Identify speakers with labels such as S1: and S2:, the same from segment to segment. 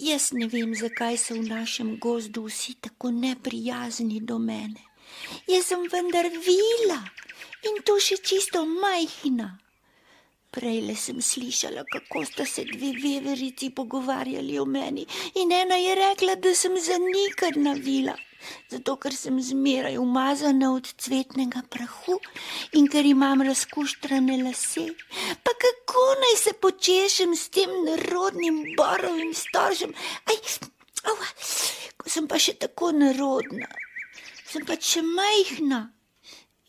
S1: Jaz ne vem, zakaj so v našem gozdu vsi tako neprijazni do mene. Jaz sem vendar vila in to še čisto majhna. Prejle sem slišala, kako sta se dve veverici pogovarjali o meni in ena je rekla, da sem zanikrna vila, zato ker sem zmeraj umazana od cvetnega prahu in ker imam razkuštrane lase. Pa kako naj se počešem s tem nerodnim borovim storžem? Ko sem pa še tako nerodna, sem pač še majhna.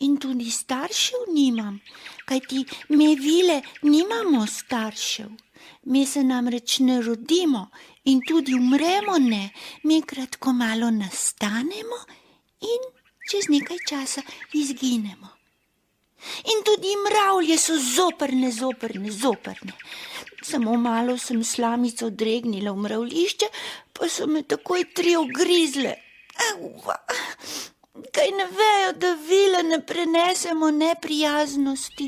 S1: In tudi staršev nimam, kajti me vile nimamo staršev. Me se namreč ne rodimo in tudi umremo ne. Mi kratko malo nastanemo in čez nekaj časa izginemo. In tudi mravlje so zoprne. Samo malo sem slamico dregnila v mravljišče, pa so me takoj 3 ogrizle. Kaj ne vejo, da vile ne prenesemo neprijaznosti?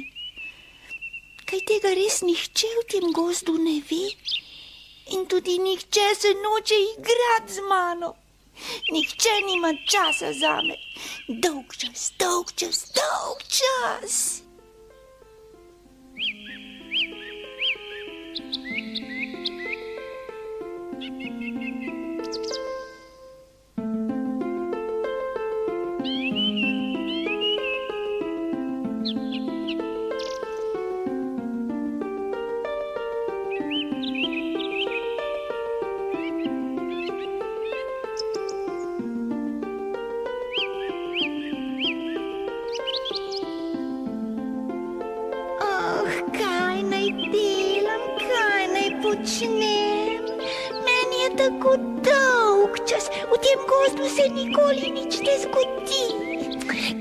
S1: Kaj tega res nihče v tem gozdu ne ve? In tudi nihče se noče igrati z mano. Nihče nima časa zame. Dolg čas. Počnem. Meni je tako dolg čas, v tem gozdu se nikoli nič ne zgodi.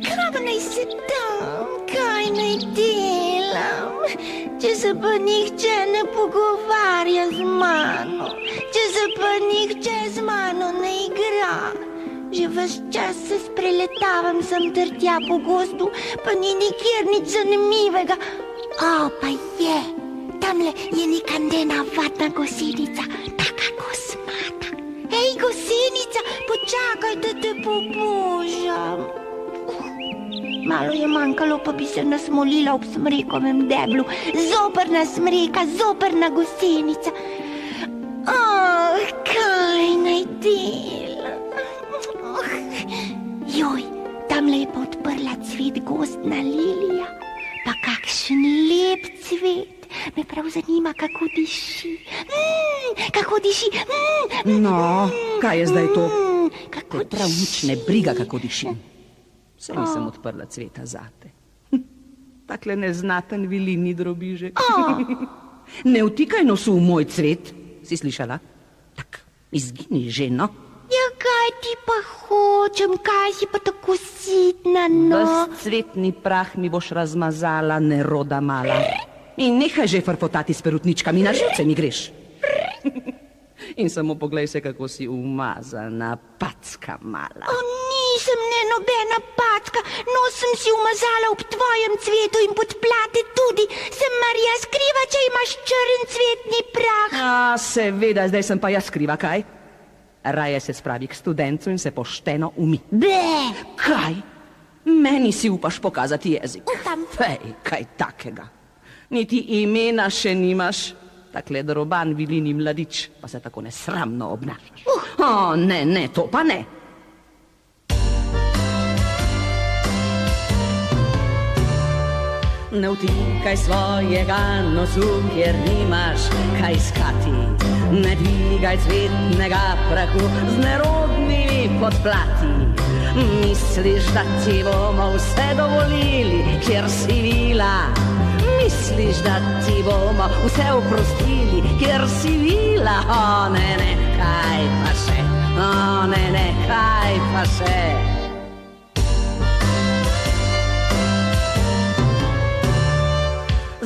S1: Kam naj se dam, kaj naj delam, če se pa nihče ne pogovarja z mano, če se pa nihče z mano ne igra. Že ves čas se spreletavam sem ter tja po gozdu, pa ni nikjer nič zanimivega. Pa je. Tamle je neka nenavadna gosenica, taka kosmata. Hej, gosenica, počakaj, da te pobožam. Malo je manjkalo, pa bi se nasmolila ob smrekovem deblu. Zoprna smreka, zoprna gosenica. Kaj naj delam? Joj, tamle je pa odprla cvet gozdna lilija. Pa kakšen lep cvet. Me prav zanima, kako diši. Kako diši.
S2: No, kaj je zdaj to? Te prav nič ne briga, kako diši. Saj nisem odprla cveta zate. Takle neznaten vilini drobižek. Ne vtikaj nosu v moj cvet, si slišala? Tak, izgini že, no.
S1: Ja, kaj ti pa hočem, kaj si pa tako sitna, no.
S2: Ves cvetni prah mi boš razmazala, neroda mala. In nehaj že farfotati s perutničkami, na živce mi greš. In samo poglej se, kako si umazana, packa mala.
S1: Nisem nobena packa, nos sem si umazala ob tvojem cvetu in podplate tudi. Sem Marija skriva, če imaš črn cvetni prah.
S2: Seveda, zdaj sem pa jaz skriva, kaj? Raje se spravi k studencu in se pošteno umi. Kaj? Meni si upaš pokazati jezik. Fej, kaj takega. Niti imena še nimaš, takle droban vilini mladič, pa se tako nesramno obnašaš. Ne, to pa ne. Ne vtikaj svojega nosu, kjer nimaš kaj iskati. Ne dvigaj cvetnega prahu z nerodnimi podplati. Misliš, da ti bomo vse dovolili, kjer si vila? Misliš, da ti bomo vse oprostili, kjer si vila? Ne, kaj pa še? Ne, kaj pa še?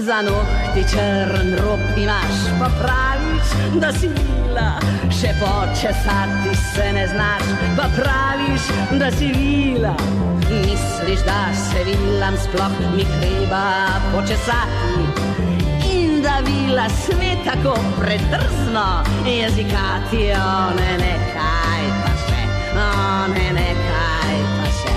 S2: Za nohti črn rob imaš, pa praviš, da si vila. Še počesati se ne znaš, pa praviš, da si vila. Misliš, da se vilam sploh ni treba počesati in da ta vila sme tako predrzno jezikati, one nekaj pa še, one nekaj pa še.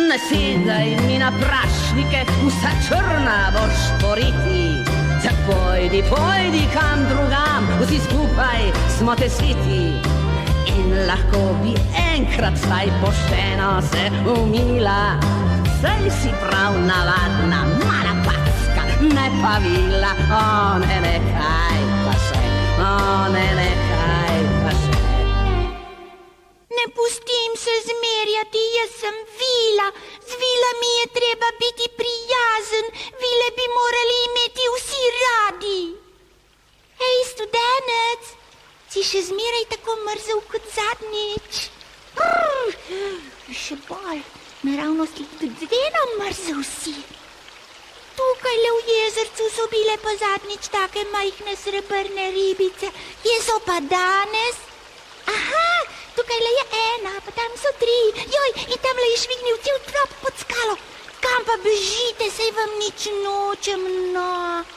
S2: Ne sedaj mi na prašnike, vsa črna boš poriti. Zdaj pojdi, pojdi kam drugam, vsi skupaj smo te siti. In lahko bi enkrat vsaj pošteno se umila. Saj si prav navadna, mala packa, ne pa vila. One nekaj pa še, one nekaj pa še.
S1: Ne pustim se zmerjati, jaz sem vila. Z vilami je treba biti prijazen, vile bi morali imeti vsi radi. Hej, studenec, si še zmeraj tako mrzel kot zadnjič. Še bolj, naravnost ledeno mrzel si. Tukaj le v jezercu so bile pa zadnjič take majhne srebrne ribice. Kje so pa danes? Aha, tukaj le je ena, pa tam so tri. Joj, in tam le je švignil cel trop pod skalo. Kam pa bežite, saj vam nič nočem, no.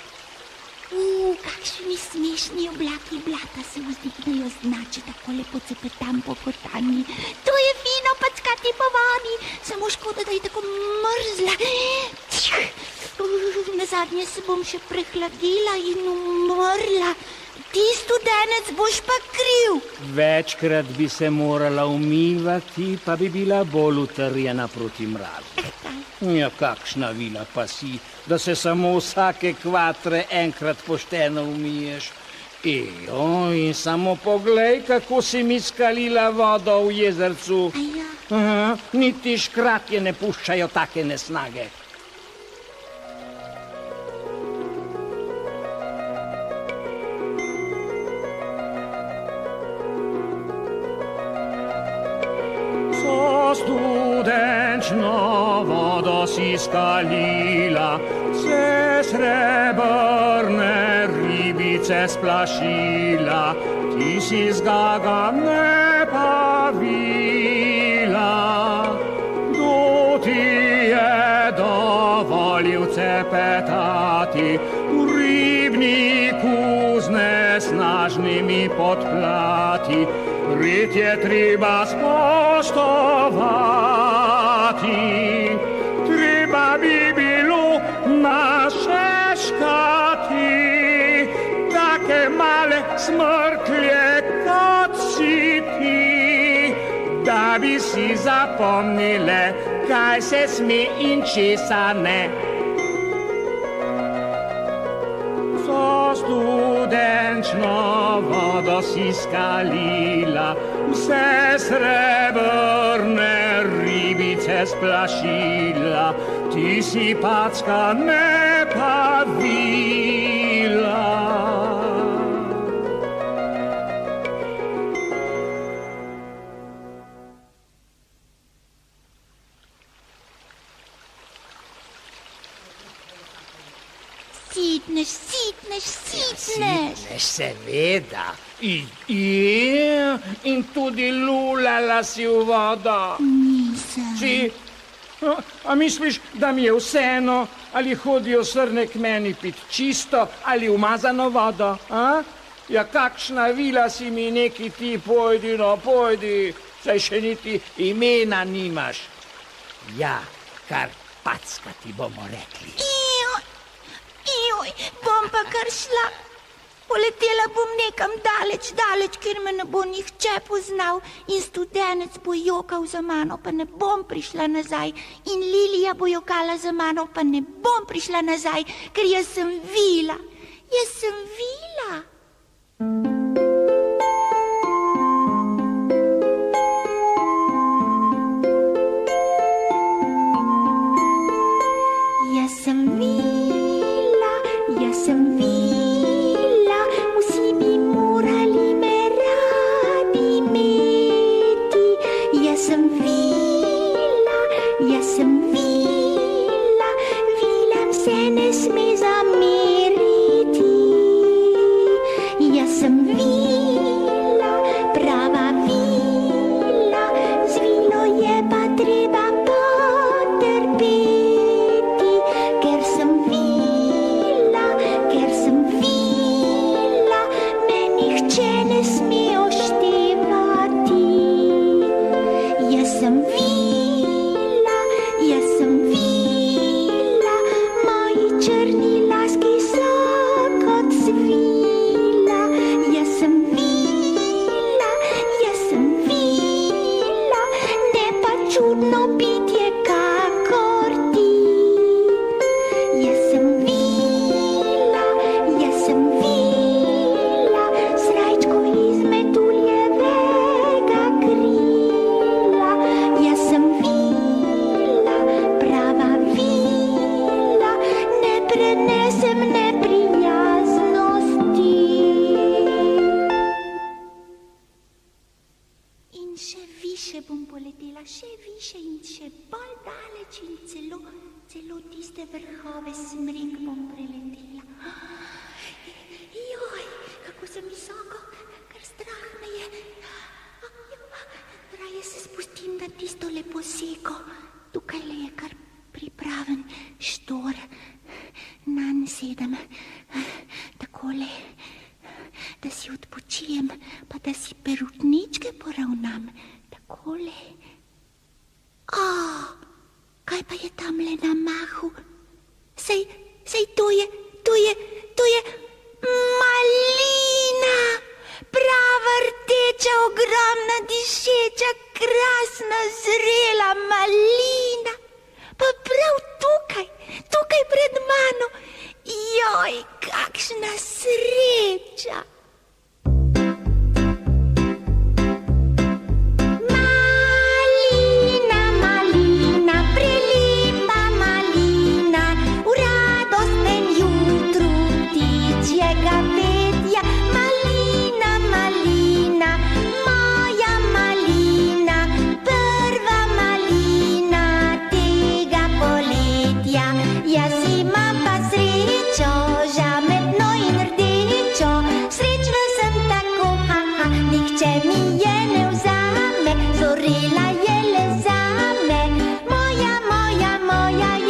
S1: Kakšni smešni oblaki blata se vzdignejo z dna, če tako lepo cepetam po kotanji. To je fino packati po vodi, samo škoda, da je tako mrzla. Nazadnje se bom še prehladila in umrla. Ti, studenec, boš pa kriv.
S3: Večkrat bi se morala umivati, pa bi bila bolj utrjena proti mrazu. Ja, kakšna vila pa si, da se samo vsake kvatre enkrat pošteno umiješ. In samo poglej, kako si mi skalila vodo v jezercu. Niti škratje ne puščajo take nesnage. Studenčno vodo si skalila, se srebrne ribice splašila, ti si zgaga ne pa vila. Kdo ti je dovolil cepetati v ribniku z nesnažnimi podplati? Red je treba spoštovati, treba bi bilo našeškati take male smrtlje kot si ti, da bi si zapomnile, kaj se sme in česa ne. Studenčno vodo si skalila, vse srebrne ribice splašila, ti si packa ne pa vila.
S1: Sitneš.
S3: Seveda. In tudi lulala si v vodo.
S1: Nisem.
S3: Si? A misliš, da mi je vseeno, ali hodijo srne k meni pit čisto ali umazano vodo? Ja, kakšna vila si mi neki ti, pojdi, no, pojdi, saj še niti imena nimaš. Ja, kar packa ti bomo rekli.
S1: Bom pa kar šla. Poletela bom nekam daleč, kjer me ne bo nihče poznal in studenec bo jokal za mano, pa ne bom prišla nazaj in Lilija bo jokala za mano, pa ne bom prišla nazaj, ker jaz sem vila. Vsi bi morali me radi imeti. Jaz sem vila, vilam se ne sme zameriti. sem neprijaznosti. In še više bom poletela, še više in še bolj daleč in celo tiste vrhove smrek bom preletela. Joj, kako sem visoko, kar strah me je. Raje se spustim na tisto lepo seko. Tukaj le je kar pripraven štor. Nanj sedem takole, da si odpočijem, pa da si perutničke poravnam. Takole. Kaj pa je tamle na mahu? Sej to je malina. Prava rdeča, ogromna, dišeča, krasna, zrela malina. Pa prav tukaj pred mano. Joj, kakšna sreča. Malina, malina, prelepa malina, v radostnem jutru ptičjega petja. Malina, malina, moja malina, prva malina tega poletja. Jaz imam pa srečo, žametno in rdečo, srečna sem tako, nihče mi je ne vzame, zorela je le zame, moja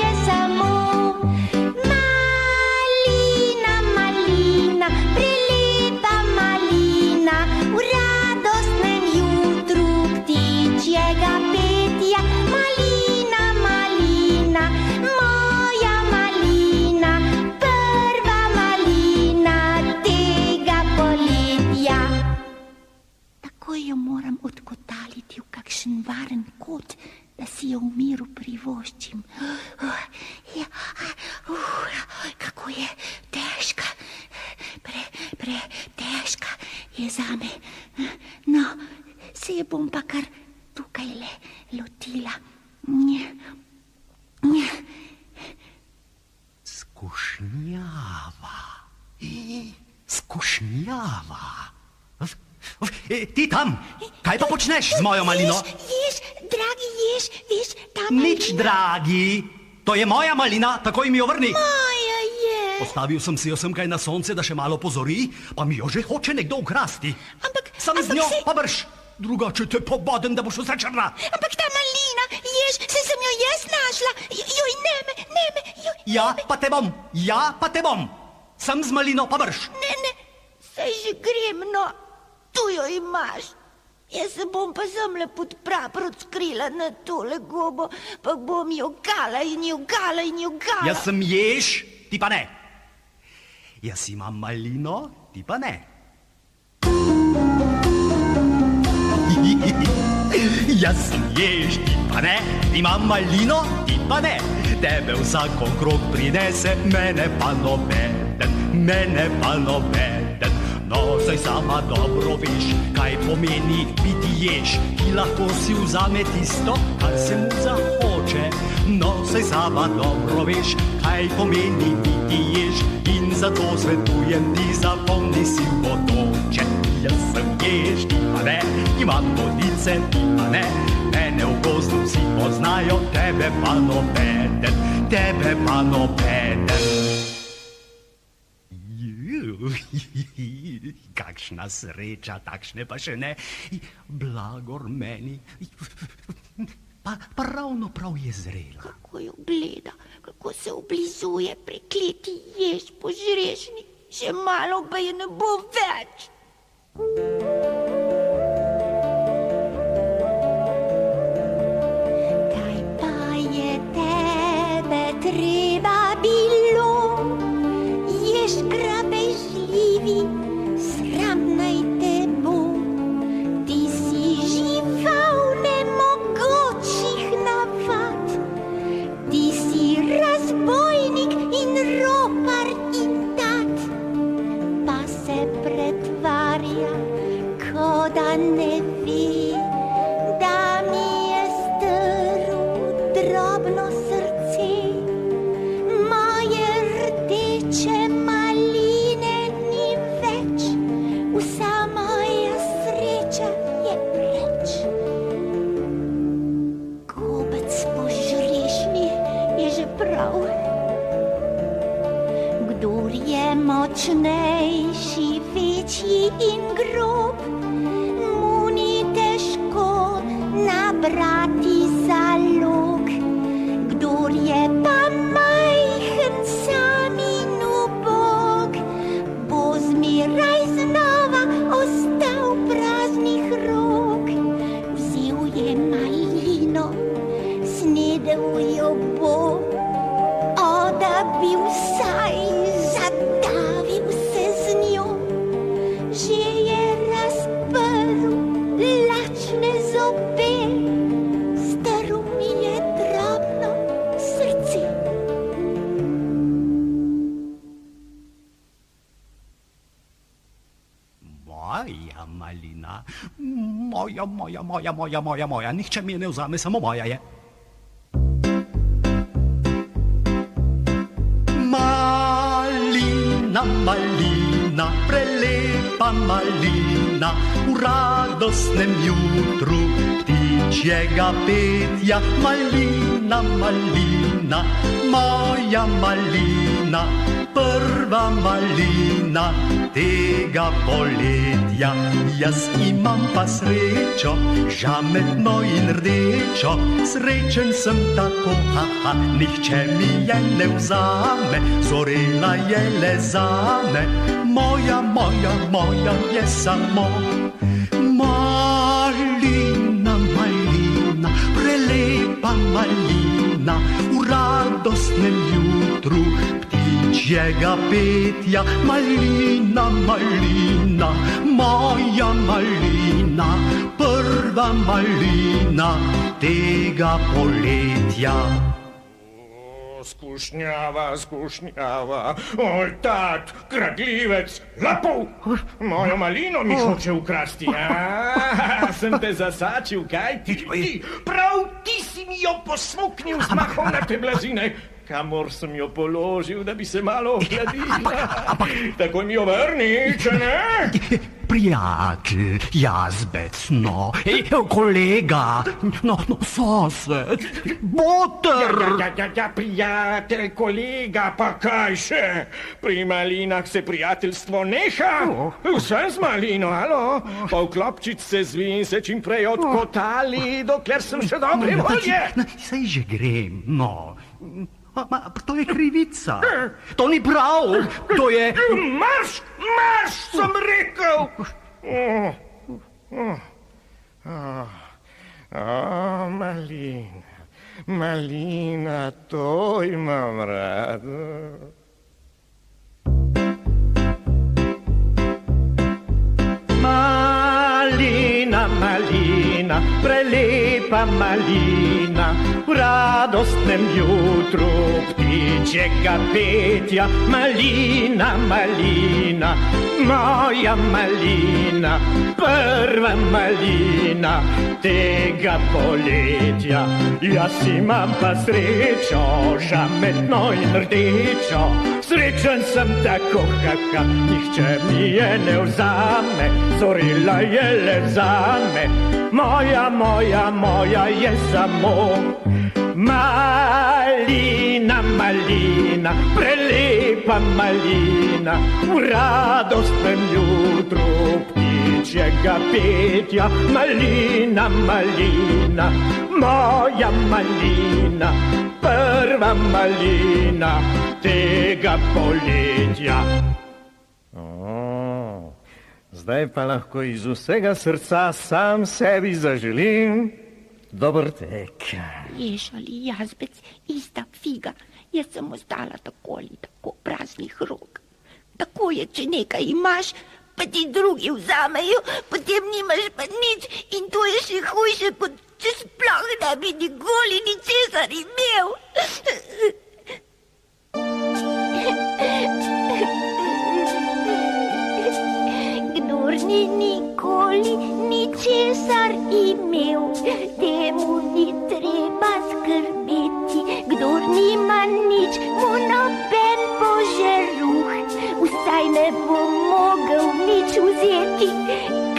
S1: je samo. Malina, malina, prelepa malina, v radostnem jutru ptičjega petja. Malina, malina, moja malina, prva malina tega poletja. Takoj jo moram odkotaliti v kakšen varen kot, da si jo v miru privoščim. Kako je težka, pretežka je zame. No, se je bom pa kar tukaj le lotila.
S4: Skušnjava. Ti tam, kaj pa počneš z mojo malino?
S1: Ješ, dragi, ješ, veš, ta malina.
S4: Nič, dragi, to je moja malina, takoj mi jo vrni.
S1: Moja je.
S4: Postavil sem si jo semkaj na sonce, da še malo pozori, pa mi jo že hoče nekdo ukrasti. Sam z njo pa brž, drugače te pobodem, da boš vse črna.
S1: Ampak ta malina, ješ, sem jo jaz našla. Joj, neme, joj.
S4: Ja, pa te bom. Sem z malino pa brž.
S1: Ne, saj že grem, no. Tu jo imaš. Jaz se bom pa zemle pod praprot skrila na tole gobo, pa bom jokala in jokala.
S4: Jaz sem jež, ti pa ne. Jaz imam malino, ti pa ne. Jaz sem jež, ti pa ne. Imam malino, ti pa ne. Tebe vsak okrog prinese, mene pa nobeden. No, saj sama dobro veš, kaj pomeni biti jež, ki lahko si vzame tisto, kar se mu zahoče. No, saj sama dobro veš, kaj pomeni biti jež, in zato svetujem ti, zapomni si v bodoče. Jaz sem jež, ti pa ne, imam vodice, ti pa ne, mene v gozdu vsi poznajo, tebe pa nobeden. Kakšna sreča, takšne pa še ne. Blagor meni, pa ravno prav je zrela.
S1: Kako jo gleda, kako se oblizuje, prekleti jež požrešni. Še malo pa je ne bo več. Kaj pa je tebe treba bilo, jež grabežljivi, sram naj te bo. Ti si žival nemogočih navad, ti si razbojnik in ropar in tat, pa se pretvarja, če maline ni več, vsa moja sreča je preč. Gobec požrešni je že prav, kdor je močnejši, večji in grob, mu ni težko nabrati zalog. Kdor je pa majhen, sam in ubog, bo zmeraj znova ostal praznih rok. Vzel je malino, snedel jo bo, o da bi vsaj zadavil se z njo. Že je razprl lačne zobe, strl mi je drobno srce.
S4: Moja malina, moja, nihče mi je ne vzame, samo moja je. Malina, prelepa malina, v radostnem jutru ptičjega petja. Malina, moja malina, prva malina tega poletja. Jaz imam pa srečo, žametno in rdečo, srečen sem tako, nihče mi je ne vzame, zorela je le zame, moja je samo. Malina, prelepa malina, v radostnem jutru ptičjega petja. Malina, moja malina, prva malina tega poletja.
S5: Skušnjava, oj, tat, kradljivec, lapov, mojo malino mi hoče ukrasti, sem te zasačil, kaj ti? Prav ti si mi jo posmuknil z mahonate blazine, kamor sem jo položil, da bi se malo ohladila. Takoj mi jo vrni, če ne?
S4: Prijatelj, jazbec, kolega, sosed, boter.
S5: Ja, prijatelj, kolega, pa kaj še? Pri malinah se prijateljstvo neha. Vsem z malino, alo? Pa v klopčic se zvi in se čim prej odkotali, dokler sem še dobre volje.
S4: Sej že grem, to je krivica. To ni prav, to je...
S5: Marš, sem rekel! Malina, to imam rad. Malina, prelepa malina, v radostnem jutru ptičjega petja. Malina, moja malina, prva malina tega poletja. Jaz imam pa srečo, žametno in rdečo, srečen sem tako, nihče mi je ne vzame, zorela je le zame, moja je samo. Malina, prelepa malina, v radostnem jutru ptičjega petja. Malina, moja malina, prva malina tega poletja. Zdaj pa lahko iz vsega srca sam sebi zaželim dober tek.
S1: Ješ ali jazbec, ista figa. Jaz sem ostala tako ali tako praznih rok. Tako je, če nekaj imaš, pa ti drugi vzamejo, potem nimaš pa nič in to je še hujše, kot če sploh ne bi nikoli ničesar imel. Kdor ni nikoli ničesar imel, temu ni treba skrbeti. Kdor nima nič, mu noben požeru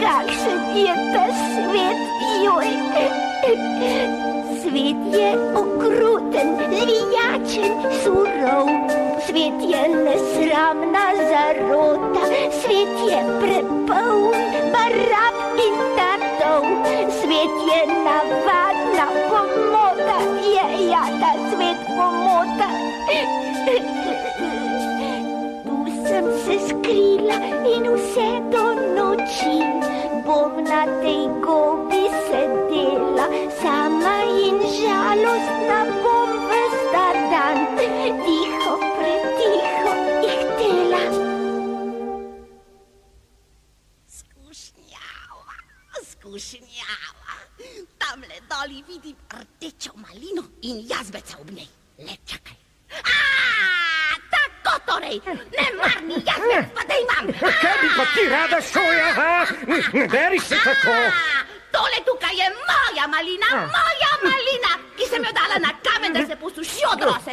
S1: kakšen je ta svet, joj. Svet je okruten, zvijačen, surov. Svet je nesramna zarota, svet je prepoln barab in tatov. Svet je navadna pomota, ja, ta svet pomota. Tu sem se skrila in vse do noči bom na tej gobi sedela, sama in žalostna bom ves ta dan, tiho, pretiho ihtela.
S6: Skušnjava, tamle doli vidim rdečo malino in jazbeca ob njej. Le čakaj. Tako torej, nemarni jazbec pa da imam.
S5: Kaj bi pa ti rada, Šoja, ha? Ne beri se tako.
S6: Tole tukaj je moja malina, ki sem jo dala na kamen, da se posuši od rose.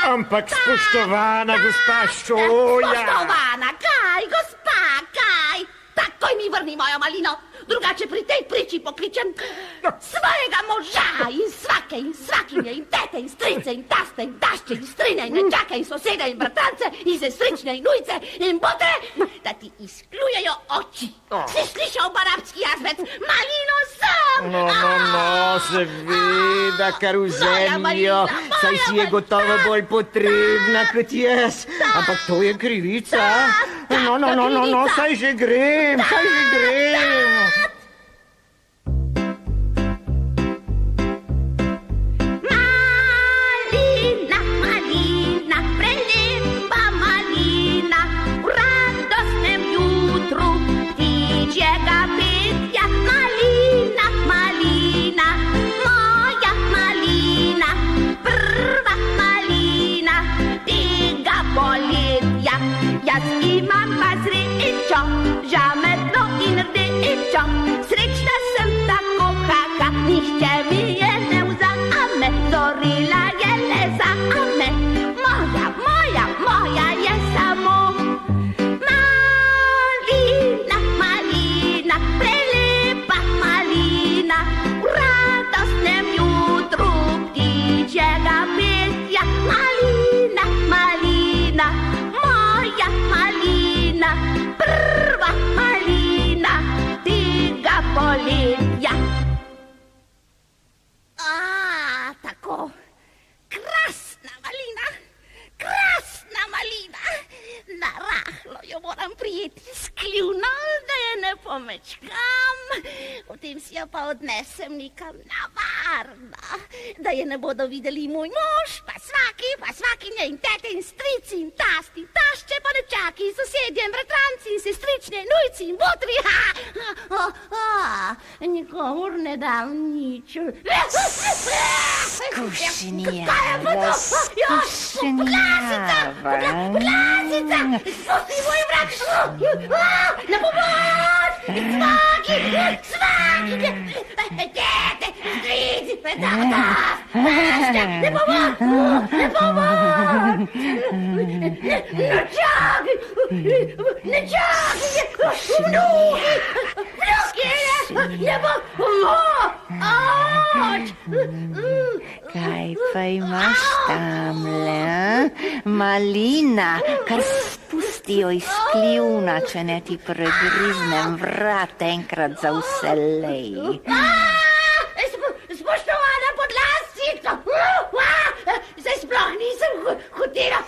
S5: Ampak spoštovana gospa Šoja.
S6: Spoštovana, kaj, gospa, kaj? Takoj mi vrni mojo malino, drugače pri tej priči pokličem svojega moža in svakinje in tete in strice in taste in tašče in strine in nečake in sosede in bratrance in sestrične in ujce in botre, da ti izkljujejo oči. Si slišal, barabski jazbec, malino sem!
S7: No, seveda, kar vzemijo, saj si je gotovo bolj potrebna kot jaz. Ampak to je krivica. No, saj že grem.
S6: Malina, prelepa malina, v radostnem jutru ptičjega petja. Malina, moja malina, prva malina tega poletja. Jaz imam pa srečo, žametno in rdečo, srečna sem tako, kaka, nihče mi je ne vzame, zorila je le zame, moja je samo. Malina, prelepa malina, v radostnem jutru ptičjega petja. Malina, moja malina, prva malina tega poletja. Tako, krasna malina, narahlo jo moram prijeti s kljuna, da je ne pomečkam, potem si jo pa odnesem nekam na varno, da je ne bodo videli moj mož, pa svakinje in tete in strici in tasti, tašče pa nečaki, sosedje in bratranci in sestrične in ujci in botri. Nikomur ne dam nič.
S1: Skušnjava.
S6: Poglasica, spusti moj vrak. Na pomoč! Svakinje, tete, strici, tata, tašče, ne pomoč! Nečaki, vnuki, ne pomoč!
S1: Kaj pa imaš tamle? Malina, kar spusti jo iz kljuna, če ne ti pregriznem vrat enkrat za vselej.
S6: Spoštovana podlasica, zdaj sploh nisem hotela.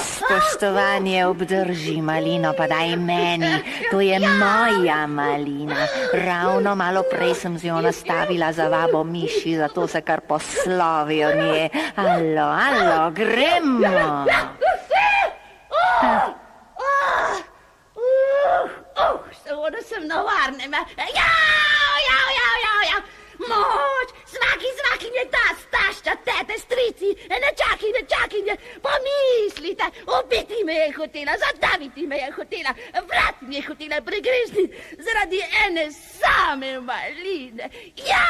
S1: Spoštovanje obdrži malino, pa daj meni, to je moja malina. Ravno malo prej sem z jo nastavila za vabo miši, zato se kar poslovi o nje. Alo, gremo.
S6: Samo da sem na varnem. Ja. Moč, svakinje, tašča, tete, strici, nečakinje, pomislite, ubiti me je hotela, zadaviti me je hotela, vrat mi je hotela pregrizni zaradi ene same maline. Ja.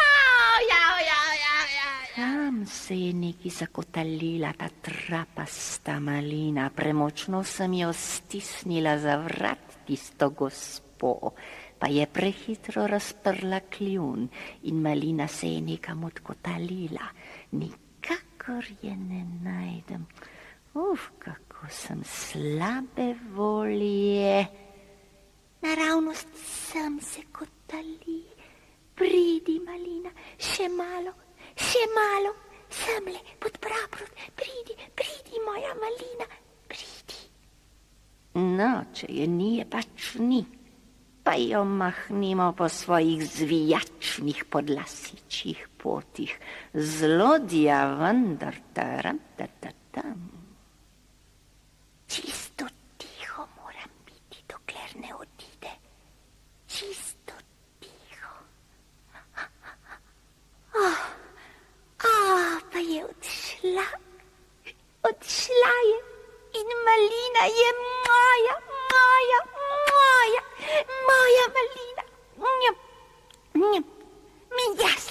S1: Tam se je neki zakotalila ta trapasta malina, premočno sem jo stisnila za vrat tisto gospo, pa je prehitro razprla kljun in Malina se je nekam odkotalila. Nikakor je ne najdem. Kako sem slabe volje. Naravnost sem se kotali. Pridi, Malina, še malo, semle, pod praprot, pridi, moja Malina, pridi. No, če je ni, je pač ni, pa jo mahnimo po svojih zvijačnih podlasičjih potih. Zlodja vendar, tam. Čisto tiho moram biti, dokler ne odide. Čisto tiho. Pa je odšla. Odšla je in Malina je moja Malina. Jaz,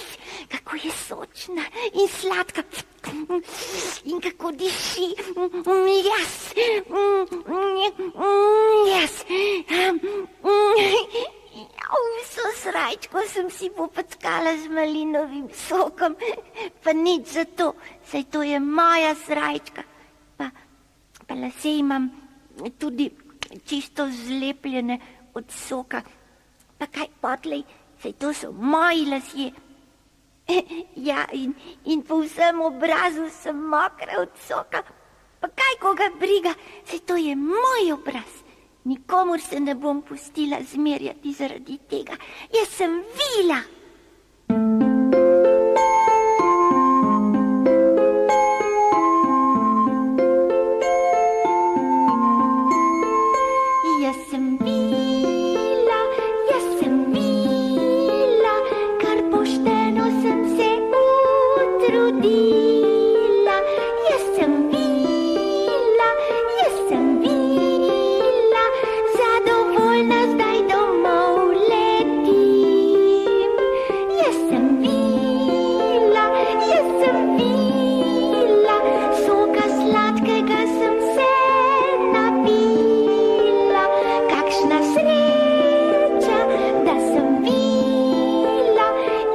S1: kako je sočna in sladka in kako diši. Jaz. Vso srajčko sem si popackala z malinovim sokom, pa nič za to, saj to je moja srajčka. Pa lase imam tudi čisto zlepljene od soka. Pa kaj potlej, saj to so moji lasje. Ja, in po vsem obrazu sem mokra od soka. Pa kaj koga briga, saj to je moj obraz. Nikomur se ne bom pustila zmerjati zaradi tega. Jaz sem Vila. Jaz sem Vila, kar pošteno sem se utrudila. Jaz sem Vila, zadovoljna zdaj domov letim. Jaz sem Vila, soka sladkega sem se napila. Kakšna sreča, da sem Vila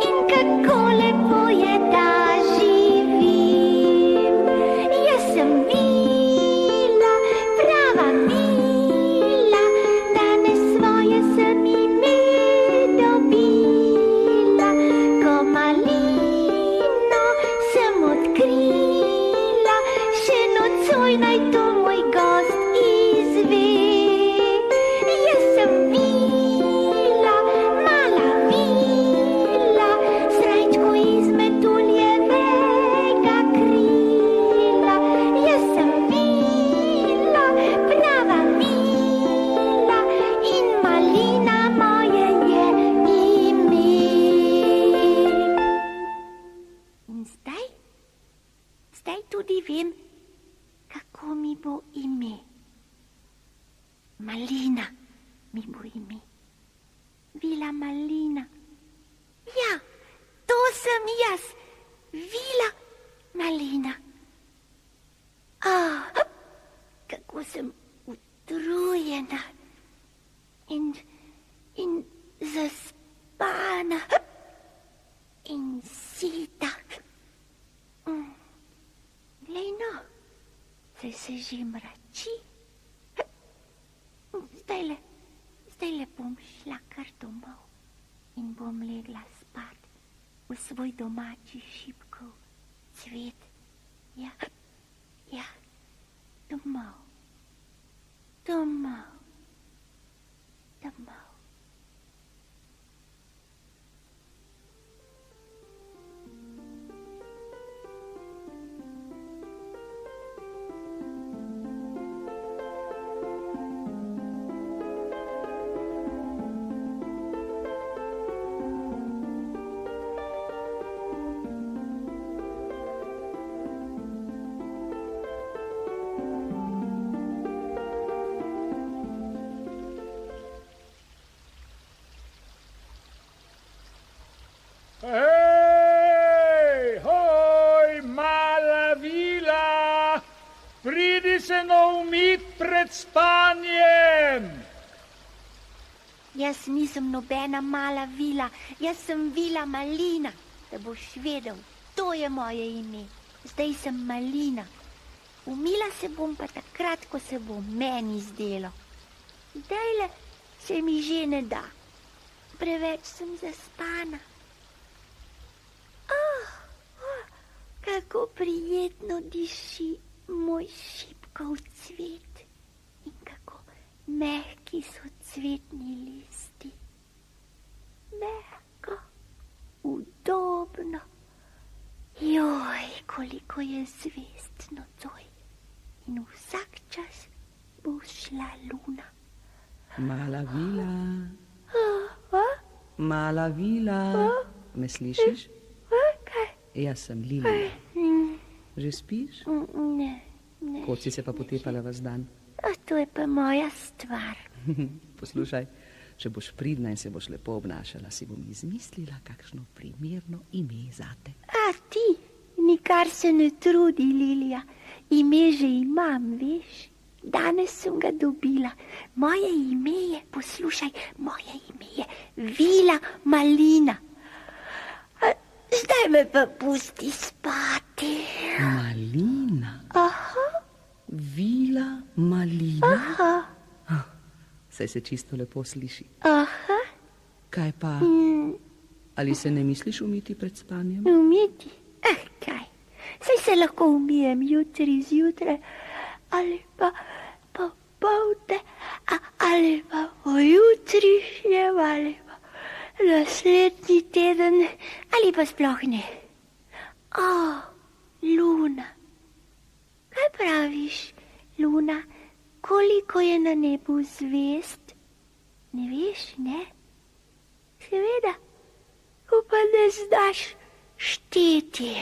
S1: in kako lepo je, da živim. Jaz sem Vila, prava Vila, danes svoje sem ime dobila. Ko malino sem odkrila, še nocoj naj to moj gost izve. Jaz sem Vila, mala Vila, srajčko iz metuljevega krila. Jaz sem Vila, prava Vila in Malina moje je ime. In zdaj tudi vem, kako mi bo ime. Malina mi bo ime. Vila Malina. Ja, to sem jaz. Vila Malina. Kako sem utrujena in zaspana in sita. Glej no, saj se že mrači. Zdajle bom šla kar domov in bom legla spat v svoj domači šipkov cvet. Ja, domov.
S3: Hej, hoj, mala Vila, pridi se no umit pred spanjem.
S1: Jaz nisem nobena mala vila, jaz sem Vila Malina, da boš vedel, to je moje ime. Zdaj sem Malina. Umila se bom pa takrat, ko se bo meni zdelo. Zdajle se mi že ne da. Preveč sem zaspana. Kako prijetno diši moj šipkov cvet in kako mehki so cvetni listi. Mehko, udobno. Joj, koliko je zvezd nocoj. In vsak čas bo šla luna.
S2: Mala vila. Mala vila. Me slišiš?
S1: Kaj?
S2: Jaz sem Lilija. Že spiš?
S1: Ne.
S2: Kot si se pa potepala vas dan?
S1: To je pa moja stvar.
S2: Poslušaj, če boš pridna in se boš lepo obnašala, si bom izmislila kakšno primerno ime zate.
S1: A ti? Nikar se ne trudi, Lilija. Ime že imam, veš? Danes sem ga dobila. Moje ime je, poslušaj, moje ime je Vila Malina. Zdaj me pa pusti spati.
S2: Malina?
S1: Aha.
S2: Vila Malina?
S1: Aha.
S2: Saj se čisto lepo sliši.
S1: Aha.
S2: Kaj pa? Ali se ne misliš umiti pred spanjem?
S1: Umiti? Kaj? Saj se lahko umijem jutri zjutraj, ali pa popoldne, ali pa pojutrišnjem, ali pa naslednji teden, ali pa sploh ne. Luna. Kaj praviš, Luna? Koliko je na nebu zvezd? Ne veš, ne? Seveda, ko pa ne znaš šteti.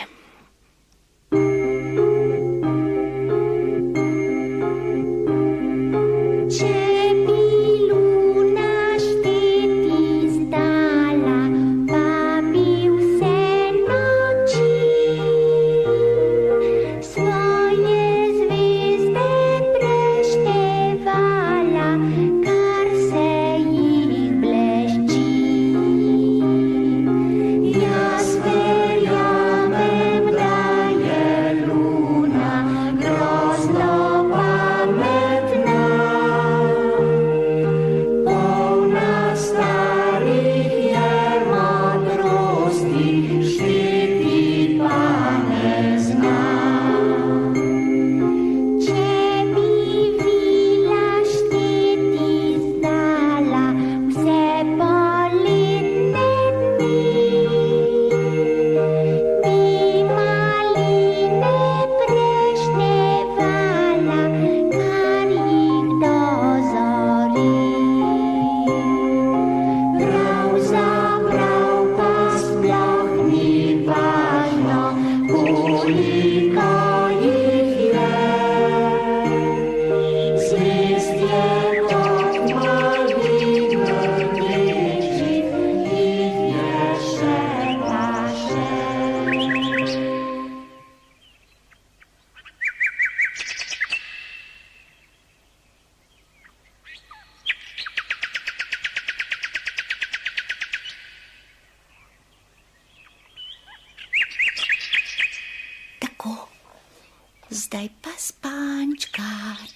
S1: Zdaj pa spančkat.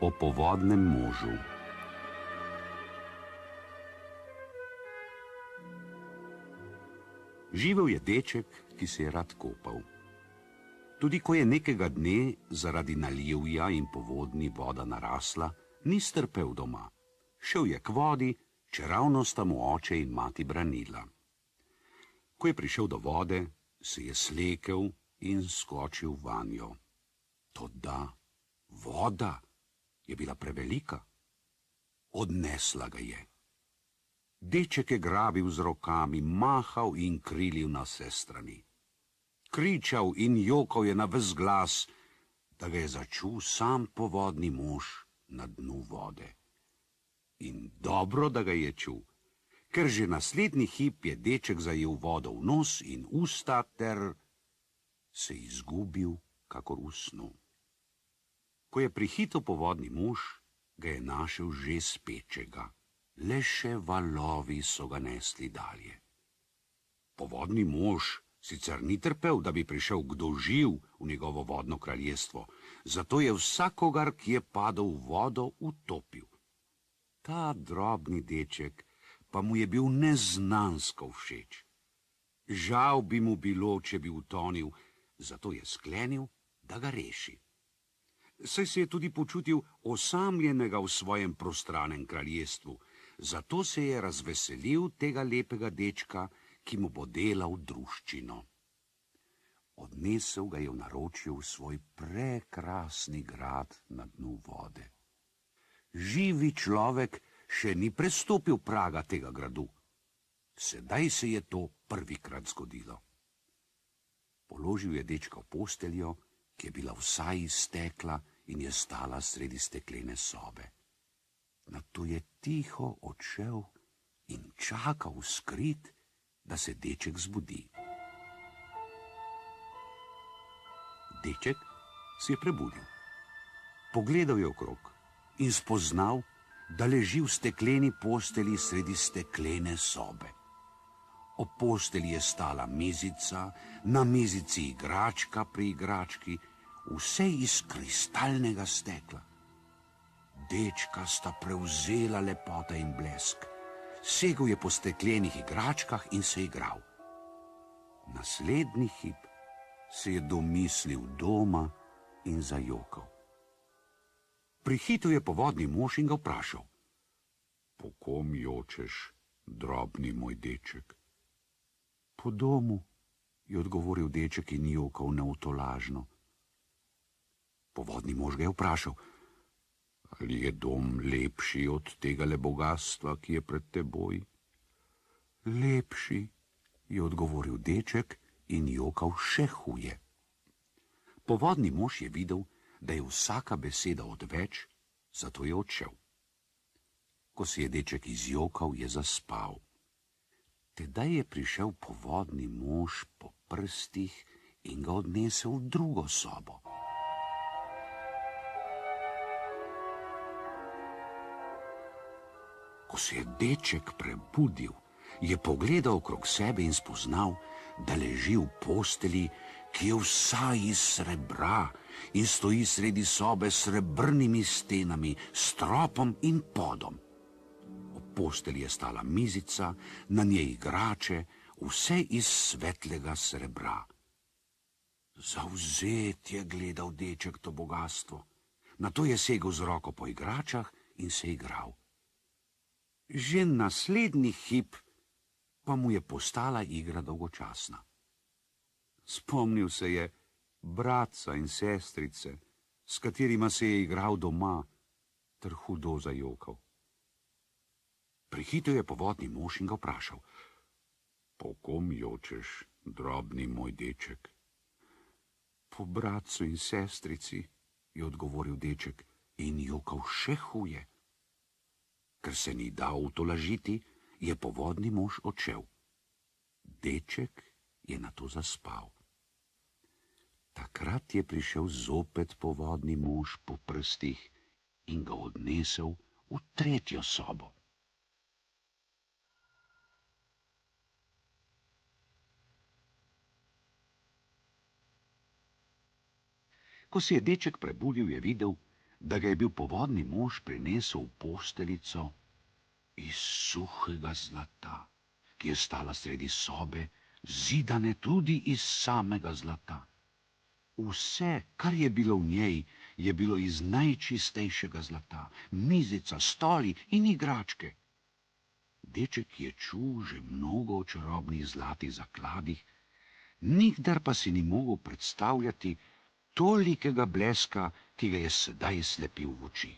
S8: O povodnem možu. Živel je deček, ki se je rad kopal. Tudi ko je nekega dne zaradi nalivja in povodni voda narasla, ni strpel doma. Šel je k vodi, čeravno sta mu oče in mati branila. Ko je prišel do vode, se je slekel in skočil vanjo. Toda voda je bila prevelika. Odnesla ga je. Deček je grabil z rokami, mahal in krilil na vse strani. Kričal in jokal je na ves glas, da ga je začul sam povodni mož na dnu vode. In dobro, da ga je čul, ker že naslednji hip je deček zajel vodo v nos in usta ter se izgubil kakor v snu. Ko je prihitel povodni mož, ga je našel že spečega. Le še valovi so ga nesli dalje. Povodni mož sicer ni trpel, da bi prišel kdo živ v njegovo vodno kraljestvo, zato je vsakogar, ki je padel v vodo, utopil. Ta drobni deček pa mu je bil neznansko všeč. Žal bi mu bilo, če bi utonil, zato je sklenil, da ga reši. Saj se je tudi počutil osamljenega v svojem prostranem kraljestvu, zato se je razveselil tega lepega dečka, ki mu bo delal druščino. Odnesel ga je v naročju v svoj prekrasni grad na dnu vode. Živi človek še ni prestopil praga tega gradu. Sedaj se je to prvikrat zgodilo. Položil je dečka v posteljo, ki je bila vsa iz stekla in je stala sredi steklene sobe. Nato je tiho odšel in čakal skrit, da se deček zbudi. Deček se je prebudil. Pogledal je okrog in spoznal, da leži v stekleni posteli sredi steklene sobe. Ob posteli je stala mizica, na mizici igračka pri igrački, vse iz kristalnega stekla. Dečka sta prevzela lepota in blesk. Segel je po steklenih igračkah in se igral. Naslednji hip se je domislil doma in zajokal. Prihitel je povodni mož in ga vprašal: Po kom jočeš, drobni moj deček? Po domu, je odgovoril deček in jokal neutolažno. Povodni mož ga je vprašal: Ali je dom lepši od tegale bogastva, ki je pred teboj? Lepši, je odgovoril deček in jokal še huje. Povodni mož je videl, da je vsaka beseda odveč, zato je odšel. Ko se je deček izjokal, je zaspal. Tedaj je prišel povodni mož po prstih in ga odnesel v drugo sobo. Ko se je deček prebudil, je pogledal okrog sebe in spoznal, da leži v posteli, ki je vsa iz srebra in stoji sredi sobe s srebrnimi stenami, stropom in podom. Ob posteli je stala mizica, na njej igrače, vse iz svetlega srebra. Zavzet je gledal deček to bogastvo. Nato je segel z roko po igračah in se igral. Že naslednji hip pa mu je postala igra dolgočasna. Spomnil se je bratca in sestrice, s katerima se je igral doma, ter hudo zajokal. Prihitel je povodni mož in ga vprašal: Po kom jočeš, drobni moj deček? Po bratcu in sestrici, je odgovoril deček in jokal še huje. Ker se ni dal utolažiti, je povodni mož odšel. Deček je nato zaspal. Takrat je prišel zopet povodni mož po prstih in ga odnesel v tretjo sobo. Ko se je deček prebudil, je videl, da ga je bil povodni mož prinesel v posteljico iz suhega zlata, ki je stala sredi sobe, zidane tudi iz samega zlata. Vse, kar je bilo v njej, je bilo iz najčistejšega zlata, mizica, stoli in igračke. Deček je čul že mnogo o čarobnih zlatih zakladih, nikdar pa si ni mogel predstavljati tolikega bleska, ki ga je sedaj slepil v oči.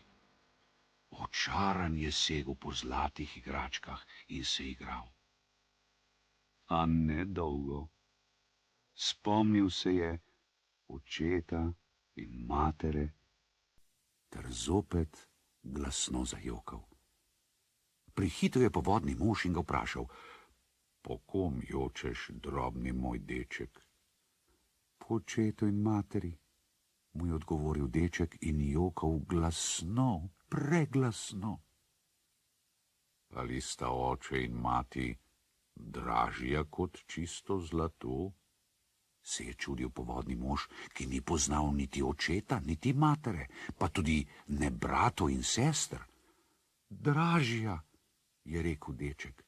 S8: Očaran je segel po zlatih igračkah in se igral. A ne dolgo. Spomnil se je očeta in matere ter zopet glasno zajokal. Prihitel je povodni mož in ga vprašal: Po kom jočeš, drobni moj deček? Po očetu in materi, mu je odgovoril deček in jokal glasno, preglasno. Ali sta oče in mati dražja kot čisto zlato? Se je čudil povodni mož, ki ni poznal niti očeta, niti matere, pa tudi ne bratov in sester. Dražja, je rekel deček.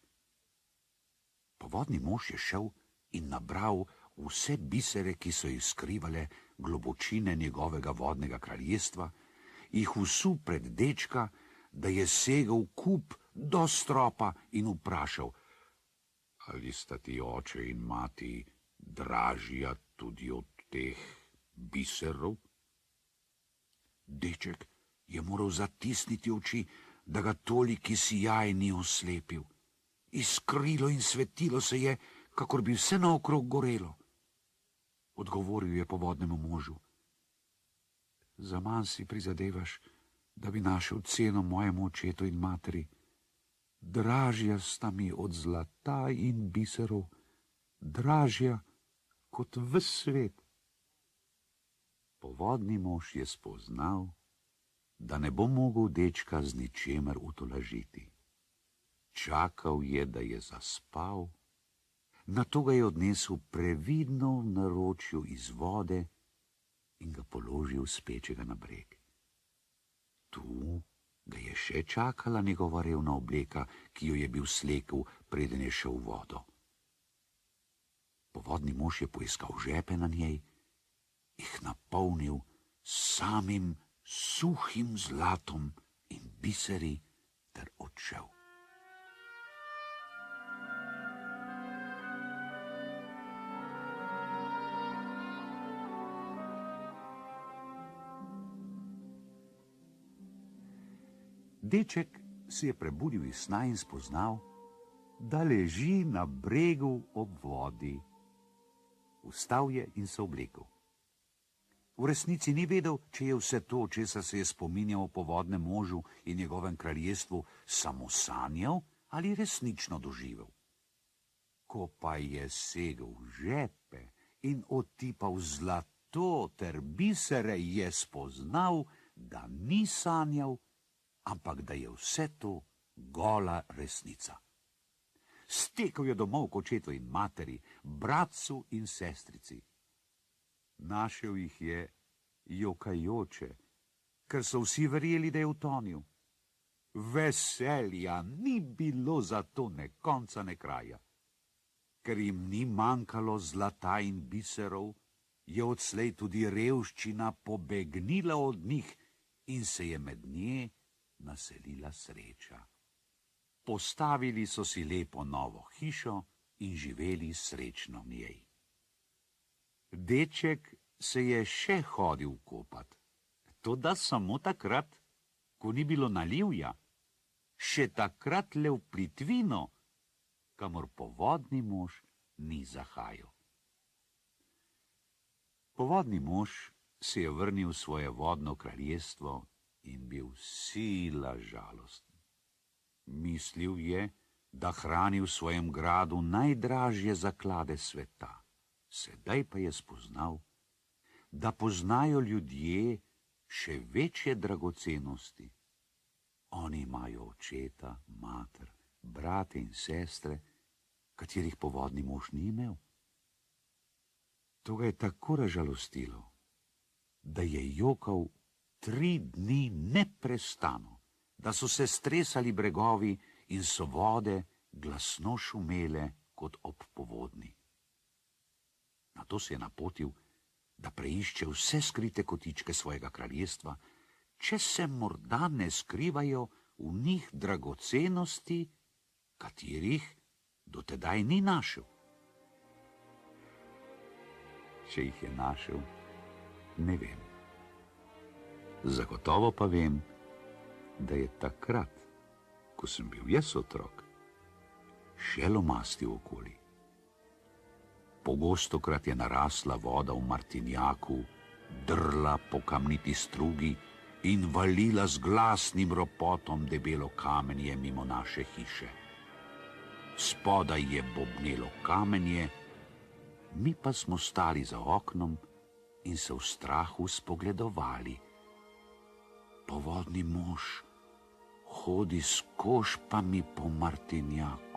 S8: Povodni mož je šel in nabral vse bisere, ki so jih skrivale globočine njegovega vodnega kraljestva, jih vsul pred dečka, da je segel kup do stropa in vprašal: Ali sta ti oče in mati dražja tudi od teh biserov? Deček je moral zatisniti oči, da ga toliki sijaj ni oslepil. Iskrilo in svetilo se je, kakor bi vse naokrog gorelo. Odgovoril je povodnemu možu: Zaman si prizadevaš, da bi našel ceno mojemu očetu in materi. Dražja sta mi od zlata in biserov, dražja kot ves svet. Povodni mož je spoznal, da ne bo mogel dečka z ničemer utolažiti. Čakal je, da je zaspal, nato ga je odnesel previdno v naročju iz vode in ga položil spečega na breg. Tu ga je še čakala njegova revna obleka, ki jo je bil slekel, preden je šel v vodo. Povodni mož je poiskal žepe na njej, jih napolnil samim suhim zlatom in biseri ter odšel. Deček se je prebudil iz sna in spoznal, da leži na bregu ob vodi. Vstal je in se oblekel. V resnici ni vedel, če je vse to, česar se je spominjal o povodnem možu in njegovem kraljestvu, samo sanjal ali resnično doživel. Ko pa je segel v žepe in otipal zlato ter bisere, je spoznal, da ni sanjal, ampak da je vse to gola resnica. Stekel je domov k očetu in materi, bratcu in sestrici. Našel jih je jokajoče, ker so vsi verjeli, da je utonil. Veselja ni bilo zato ne konca ne kraja. Ker jim ni manjkalo zlata in biserov, je odslej tudi revščina pobegnila od njih in se je med nje naselila sreča. Postavili so si lepo novo hišo in živeli srečno v njej. Deček se je še hodil kopat, toda samo takrat, ko ni bilo nalivja, še takrat le v plitvino, kamor povodni mož ni zahajal. Povodni mož se je vrnil v svoje vodno kraljestvo in bil sila žalosten. Mislil je, da hrani v svojem gradu najdražje zaklade sveta. Sedaj pa je spoznal, da poznajo ljudje še večje dragocenosti. Oni imajo očeta, mater, brate in sestre, katerih povodni mož ni imel. To ga je tako razžalostilo, da je jokal 3 dni neprestano, da so se stresali bregovi in so vode glasno šumele kot ob povodni. Nato se je napotil, da preišče vse skrite kotičke svojega kraljestva, če se morda ne skrivajo v njih dragocenosti, katerih dotedaj ni našel. Če jih je našel, ne vem. Zagotovo pa vem, da je takrat, ko sem bil jaz otrok, še lomastil okoli. Pogostokrat je narasla voda v Martinjaku, drla po kamniti strugi in valila z glasnim ropotom debelo kamenje mimo naše hiše. Spodaj je bobnelo kamenje, mi pa smo stali za oknom in se v strahu spogledovali. Povodni mož hodi s košpami po Martinjaku.